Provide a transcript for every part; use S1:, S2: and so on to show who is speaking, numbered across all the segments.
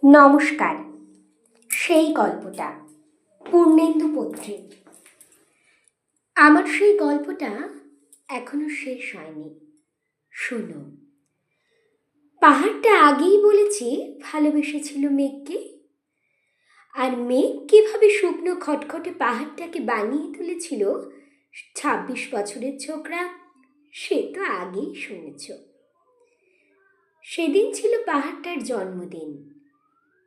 S1: নমস্কার। সেই গল্পটা পূর্ণেন্দু পত্রের। আমার সেই গল্পটা এখনো শেষ হয়নি। শোনো, পাহাড়টা আগেই বলেছি ভালোবেসেছিল মেঘকে, আর মেঘ কিভাবে শুকনো খটখটে পাহাড়টাকে বানিয়ে তুলেছিল 26 বছরের ছোকরা, সে তো আগেই শুনেছ। সেদিন ছিল পাহাড়টার জন্মদিন।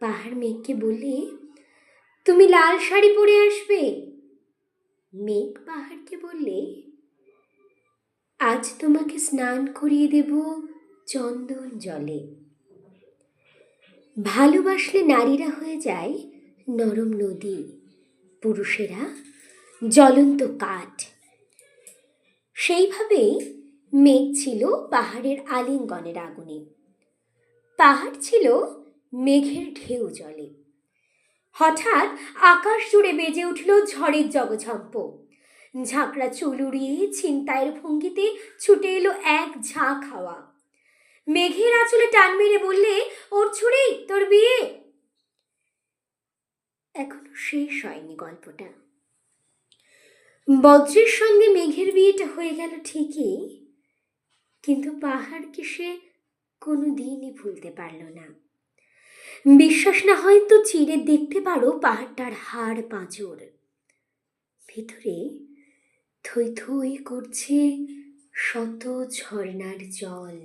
S1: পাহাড় মেঘকে বললে, তুমি লাল শাড়ি পরে আসবে। মেঘ পাহাড়কে বললে, আজ তোমাকে স্নান করিয়ে দেব চন্দন জলে। ভালোবাসলে নারীরা হয়ে যায় নরম নদী, পুরুষেরা জ্বলন্ত কাঠ। সেইভাবেই মেঘ ছিল পাহাড়ের আলিঙ্গনের আগুনে, পাহাড় ছিল মেঘের ঢেউ জলে। হঠাৎ আকাশ জুড়ে বেজে উঠল ঝড়ের জগঝম্প। ঝাঁকড়া চুল উড়িয়ে ছিনতাইয়ের ভঙ্গিতে ছুটে এলো এক ঝাঁক হাওয়া। মেঘের আঁচলে টান মেরে বললে, ওর ছুড়ি তোর বিয়ে। এখনো শেষ হয়নি গল্পটা। বজ্রের সঙ্গে মেঘের বিয়েটা হয়ে গেল ঠিকই, কিন্তু পাহাড়কে সে কোনো দিনই ভুলতে পারল না। বিশ্বাস না হয় তো চিরে দেখতে পারো পাহাড়টার হাড় পাঁজর। ভেতরে থই থই করছে শত ঝর্ণার জল।